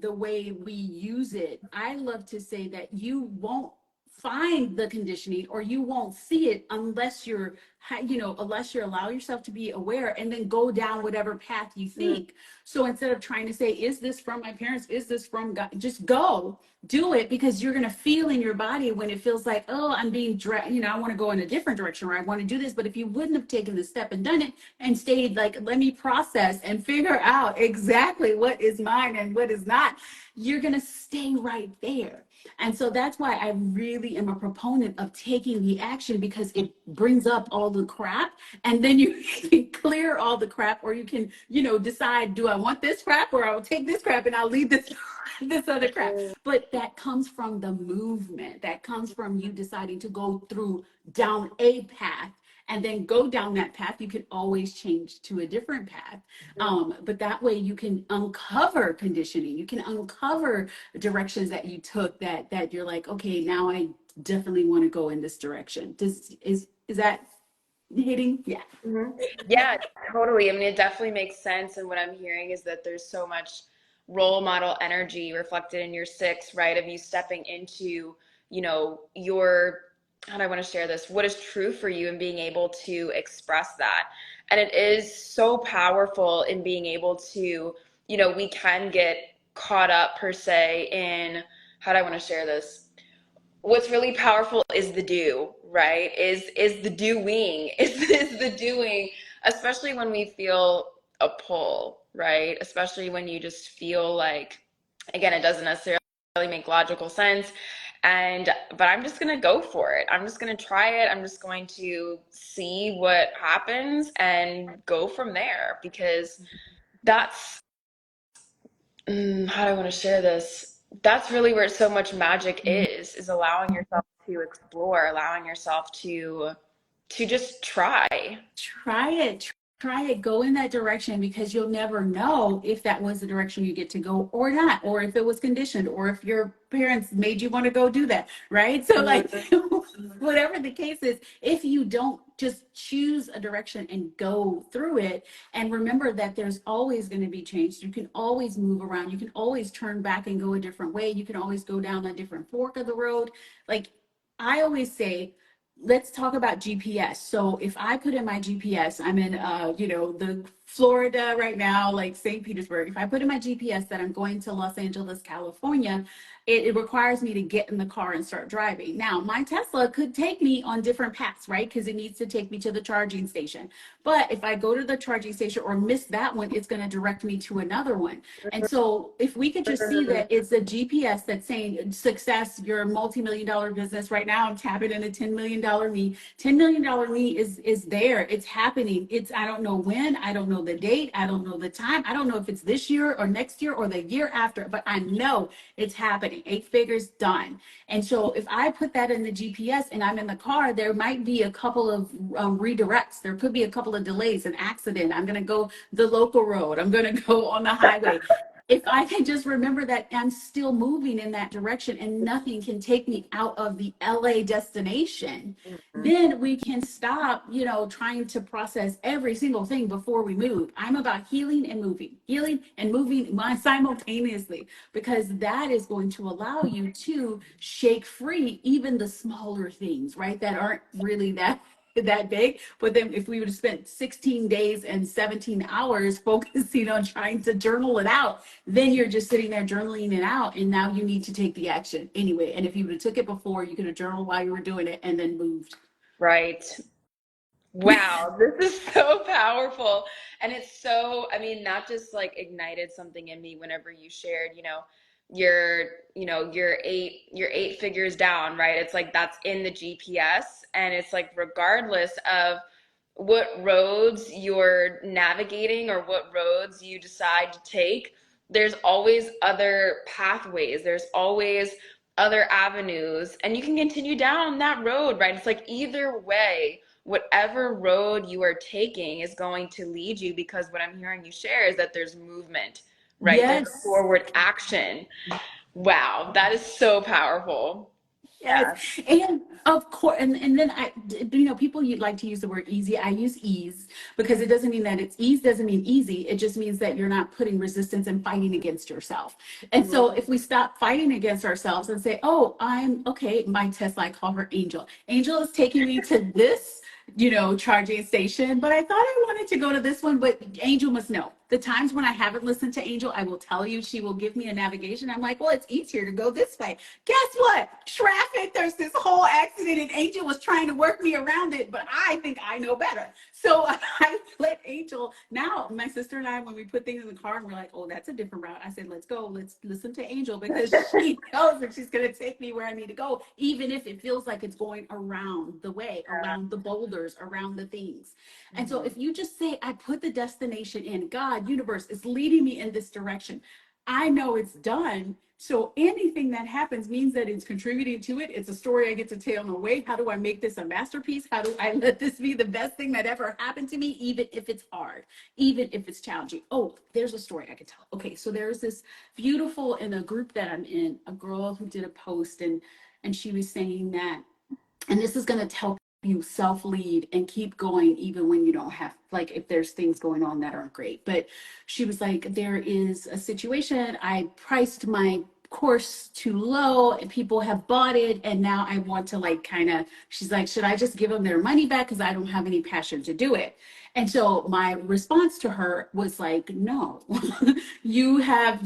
the way we use it, I love to say that you won't find the conditioning, or you won't see it unless unless you allow yourself to be aware and then go down whatever path you think. So instead of trying to say, is this from my parents, is this from God, just go do it, because you're going to feel in your body when it feels like, oh, I'm being I want to go in a different direction, or I want to do this. But if you wouldn't have taken the step and done it and stayed like, let me process and figure out exactly what is mine and what is not, you're going to stay right there. And so that's why I really am a proponent of taking the action, because it brings up all the crap, and then you can clear all the crap, or you can, decide, do I want this crap, or I will take this crap and I'll leave this other crap. But that comes from the movement. That comes from you deciding to go down a path, and then go down that path. You can always change to a different path. But that way you can uncover conditioning. You can uncover directions that you took that you're like, okay, now I definitely want to go in this direction. Is that hitting? Yeah. Yeah, totally. I mean, it definitely makes sense. And what I'm hearing is that there's so much role model energy reflected in your six, right? Of you stepping into, your, how do I want to share this? What is true for you, and being able to express that. And it is so powerful in being able to, we can get caught up per se in, how do I want to share this? What's really powerful is the do, right? Is the doing, is the doing, especially when we feel a pull, right? Especially when you just feel like, again, it doesn't necessarily make logical sense. But I'm just going to go for it. I'm just going to try it. I'm just going to see what happens and go from there, because that's, how do I want to share this? That's really where so much magic is allowing yourself to explore, allowing yourself to just try. Try it. Try it. Go in that direction, because you'll never know if that was the direction you get to go or not, or if it was conditioned, or if your parents made you want to go do that, right? So, like, whatever the case is, if you don't just choose a direction and go through it, and remember that there's always going to be change. You can always move around. You can always turn back and go a different way. You can always go down a different fork of the road. Like I always say, let's talk about GPS. So if I put in my GPS, I'm in, the Florida right now, like St. Petersburg. If I put in my GPS that I'm going to Los Angeles, California, it requires me to get in the car and start driving. Now, my Tesla could take me on different paths, right? Because it needs to take me to the charging station. But if I go to the charging station or miss that one, it's going to direct me to another one. And so if we could just see that it's a GPS that's saying success, your multi-million-dollar business. Right now, I'm tapping in a $10 million me. $10 million me is there. It's happening. I don't know when, I don't know the date, I don't know the time. I don't know if it's this year or next year or the year after, but I know it's happening. 8 figures done. And so if I put that in the GPS and I'm in the car, there might be a couple of redirects. There could be a couple of delays, an accident. I'm going to go the local road. I'm going to go on the highway. If I can just remember that I'm still moving in that direction and nothing can take me out of the LA destination, then we can stop, trying to process every single thing before we move. I'm about healing and moving simultaneously, because that is going to allow you to shake free even the smaller things, right? That aren't really that big. But then if we would have spent 16 days and 17 hours focusing on trying to journal it out, then you're just sitting there journaling it out, and now you need to take the action anyway. And if you would have took it before, you could have journaled while you were doing it and then moved. Right. Wow, this is so powerful. And it's so, I mean, that just like ignited something in me whenever you shared, your 8 figures down, right? It's like that's in the GPS, and it's like regardless of what roads you're navigating or what roads you decide to take, there's always other pathways. There's always other avenues, and you can continue down that road, right? It's like either way, whatever road you are taking is going to lead you, because what I'm hearing you share is that there's movement, right? There's Yes. forward action. Wow, that is so powerful. Yes. Yeah. And of course, and then people you like to use the word easy. I use ease because it doesn't mean that it's ease, doesn't mean easy. It just means that you're not putting resistance and fighting against yourself. And so if we stop fighting against ourselves and say, oh, I'm okay, my Tesla, I call her Angel. Angel is taking me to this, charging station, but I thought I wanted to go to this one, but Angel must know. The times when I haven't listened to Angel, I will tell you, she will give me a navigation. I'm like, well, it's easier to go this way. Guess what? Traffic, there's this whole accident, and Angel was trying to work me around it, but I think I know better. So I let Angel, now my sister and I, when we put things in the car and we're like, oh, that's a different route. I said, let's go, let's listen to Angel, because she knows that she's going to take me where I need to go, even if it feels like it's going around the way, around the boulders, around the things. And so if you just say, I put the destination in, God, universe is leading me in this direction, I know it's done. So anything that happens means that it's contributing to it. It's a story I get to tell in a way. How do I make this a masterpiece? How do I let this be the best thing that ever happened to me, even if it's hard, even if it's challenging? Oh, there's a story I could tell. Okay, so there's this beautiful, in a group that I'm in, a girl who did a post, and she was saying that, and this is going to help you self-lead and keep going even when you don't have, like, if there's things going on that aren't great. But she was like, there is a situation, I priced my course too low and people have bought it, and now I want to, like, kind of, she's like, should I just give them their money back because I don't have any passion to do it? And so my response to her was like, no, you have,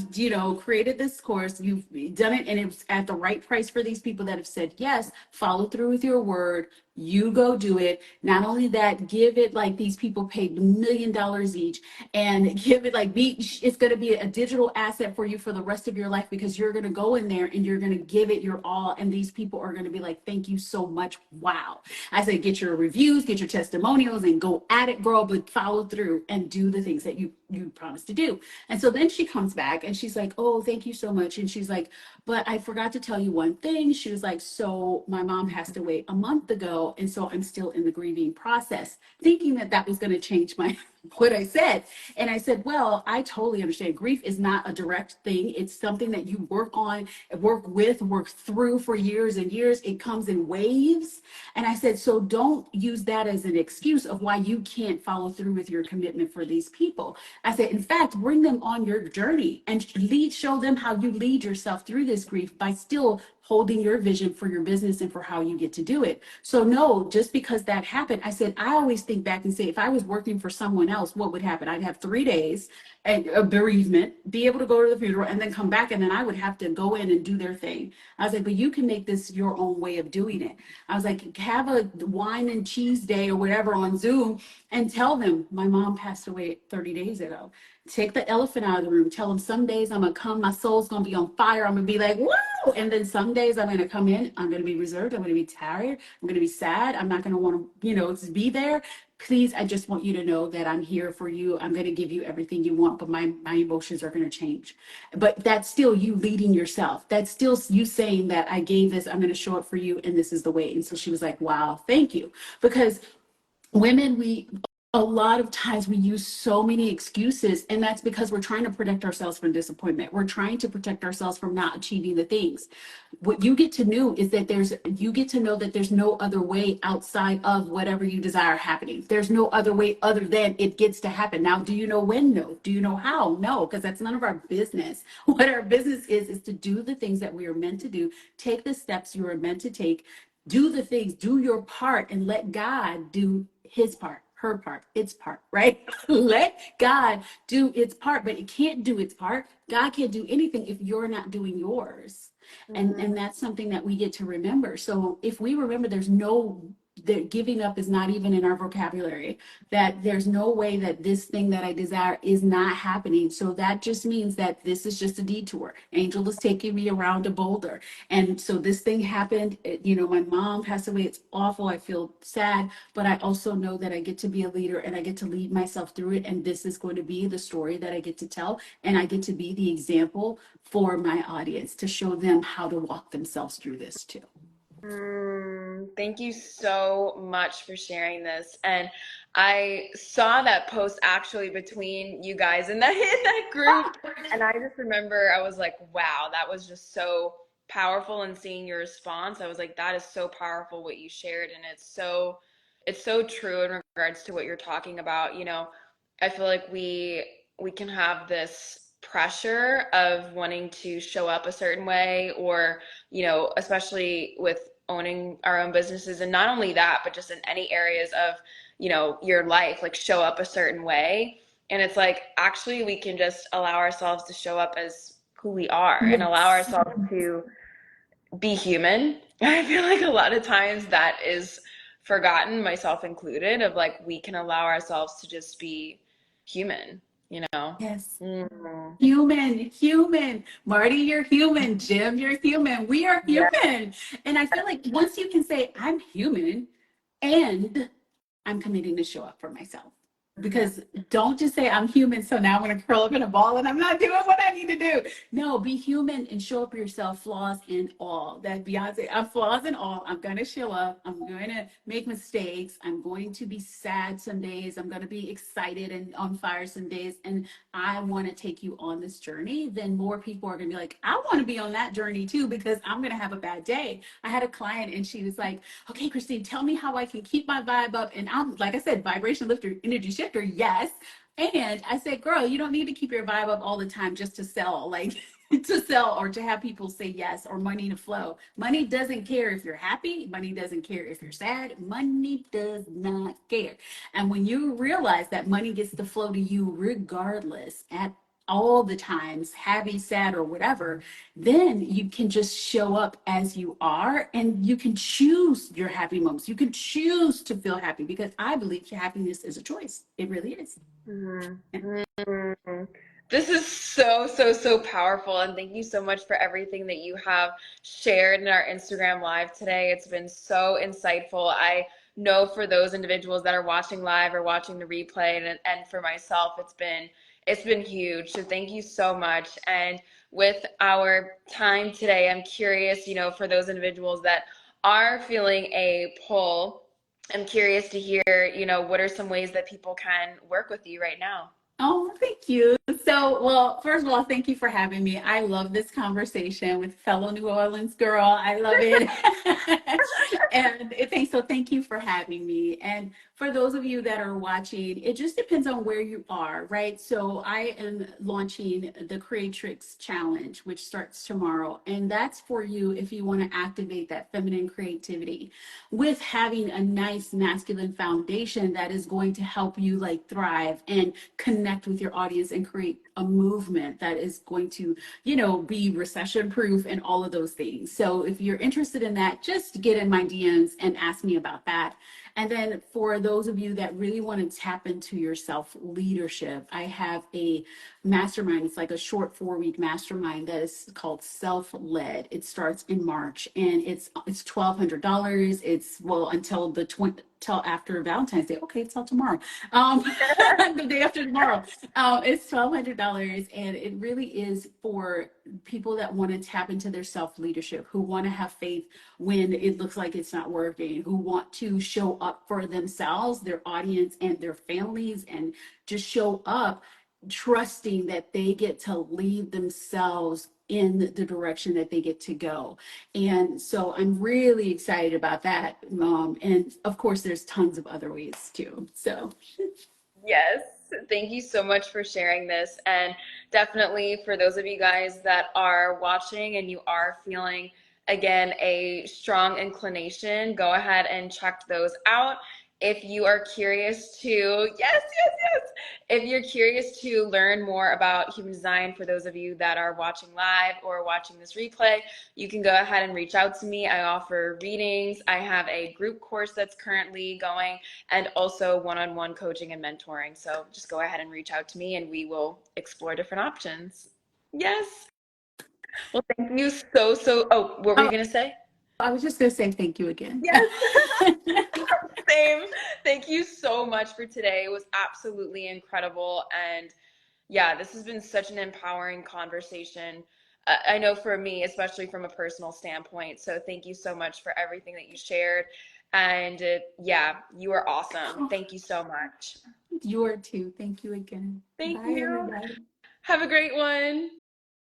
created this course, you've done it, and it's at the right price for these people that have said yes. Follow through with your word. You go do it. Not only that, give it like these people paid $1 million each, and give it like it's going to be a digital asset for you for the rest of your life, because you're going to go in there and you're going to give it your all. And these people are going to be like, thank you so much. Wow. I said, get your reviews, get your testimonials, and go at it, girl, but follow through and do the things that you you promised to do. And so then she comes back and she's like, oh, thank you so much. And she's like, but I forgot to tell you one thing. She was like, so my mom passed away a month ago. And so I'm still in the grieving process, thinking that that was going to change my what I said. And I said, well, I totally understand. Grief is not a direct thing. It's something that you work on, work with, work through for years and years. It comes in waves. And I said, so don't use that as an excuse of why you can't follow through with your commitment for these people. I said, in fact, bring them on your journey and show them how you lead yourself through this grief by still holding your vision for your business and for how you get to do it. So no, just because that happened, I said, I always think back and say, if I was working for someone else, what would happen? I'd have 3 days and a bereavement, be able to go to the funeral and then come back. And then I would have to go in and do their thing. I was like, but you can make this your own way of doing it. I was like, have a wine and cheese day or whatever on Zoom and tell them my mom passed away 30 days ago. Take the elephant out of the room. Tell them some days I'm going to come, my soul's going to be on fire. I'm going to be like, whoa. And then some days I'm going to come in, I'm going to be reserved. I'm going to be tired. I'm going to be sad. I'm not going to want to, just be there. Please, I just want you to know that I'm here for you. I'm going to give you everything you want, but my emotions are going to change. But that's still you leading yourself. That's still you saying that I gave this, I'm going to show up for you, and this is the way. And so she was like, wow, thank you. Because women, a lot of times we use so many excuses, and that's because we're trying to protect ourselves from disappointment. We're trying to protect ourselves from not achieving the things. What you get to know is that you get to know that there's no other way outside of whatever you desire happening. There's no other way other than it gets to happen. Now, do you know when? No. Do you know how? No, because that's none of our business. What our business is to do the things that we are meant to do, take the steps you are meant to take, do the things, do your part, and let God do his part, her part, its part, right? Let God do its part, but it can't do its part. God can't do anything if you're not doing yours. And that's something that we get to remember. So if we remember that giving up is not even in our vocabulary, that there's no way that this thing that I desire is not happening. So that just means that this is just a detour. Angel is taking me around a boulder. And so this thing happened, my mom passed away. It's awful. I feel sad, but I also know that I get to be a leader and I get to lead myself through it. And this is going to be the story that I get to tell. And I get to be the example for my audience to show them how to walk themselves through this too. Thank you so much for sharing this. And I saw that post actually between you guys in that group. And I just remember I was like, wow, that was just so powerful. And seeing your response, I was like, that is so powerful what you shared. And it's so true in regards to what you're talking about. I feel like we can have this pressure of wanting to show up a certain way, or especially with owning our own businesses, and not only that, but just in any areas of your life, like show up a certain way. And it's like, actually we can just allow ourselves to show up as who we are and allow ourselves to be human. I feel like a lot of times that is forgotten, myself included, of like, we can allow ourselves to just be human. Yes. Mm-hmm. Human. Marty, you're human. Jim, you're human. We are human. And I feel like once you can say, I'm human and I'm committing to show up for myself. Because don't just say I'm human, so now I'm going to curl up in a ball and I'm not doing what I need to do. No, be human and show up for yourself, flaws and all. That Beyonce, I'm flaws and all. I'm going to show up. I'm going to make mistakes. I'm going to be sad some days. I'm going to be excited and on fire some days. And I want to take you on this journey. Then more people are going to be like, I want to be on that journey too, because I'm going to have a bad day. I had a client and she was like, okay, Christine, tell me how I can keep my vibe up. And I'm, like I said, vibration lifter, energy shifter. Yes. And I said, girl, you don't need to keep your vibe up all the time just to sell, like to sell or to have people say yes or money to flow. Money doesn't care if you're happy. Money doesn't care if you're sad. Money does not care. And when you realize that money gets to flow to you regardless at all the times, happy, sad, or whatever, then you can just show up as you are and you can choose your happy moments. You can choose to feel happy, because I believe happiness is a choice. It really is. Mm-hmm. Mm-hmm. This is so powerful. And thank you so much for everything that you have shared in our Instagram Live today. It's been so insightful. I know for those individuals that are watching live or watching the replay, and for myself, it's been huge. So thank you so much. And with our time today, I'm curious, for those individuals that are feeling a pull, I'm curious to hear, what are some ways that people can work with you right now? Oh, thank you. So, well, first of all, thank you for having me. I love this conversation with fellow New Orleans girl. I love it. And thank you for having me. And for those of you that are watching, it just depends on where you are, right? So I am launching the Creatrix Challenge, which starts tomorrow. And that's for you if you want to activate that feminine creativity with having a nice masculine foundation that is going to help you like thrive and connect with your audience and create a movement that is going to, be recession proof and all of those things. So if you're interested in that, just get in my DMs and ask me about that. And then for those of you that really want to tap into your self leadership, I have a mastermind. It's like a short 4-week mastermind that is called Self Led. It starts in March and it's $1,200. It's until till after Valentine's Day. Okay, it's till tomorrow. Um, the day after tomorrow. It's $1,200, and it really is for people that want to tap into their self leadership, who want to have faith when it looks like it's not working, who want to show up for themselves, their audience, and their families, and just show up trusting that they get to lead themselves in the direction that they get to go. And so I'm really excited about that. And of course, there's tons of other ways too. So Yes, thank you so much for sharing this. And definitely for those of you guys that are watching and you are feeling, again, a strong inclination, go ahead and check those out. If you are curious to, yes. If you're curious to learn more about human design, for those of you that are watching live or watching this replay, you can go ahead and reach out to me. I offer readings. I have a group course that's currently going, and also one-on-one coaching and mentoring. So just go ahead and reach out to me and we will explore different options. Yes. Well, thank you oh, what were you oh, going to say? I was just going to say thank you again. Yes. Same. Thank you so much for today. It was absolutely incredible. And yeah, this has been such an empowering conversation. I know for me, especially from a personal standpoint. So thank you so much for everything that you shared. And yeah, you are awesome. Thank you so much. You are too. Thank you again. Thank Bye, you. everybody. Have a great one.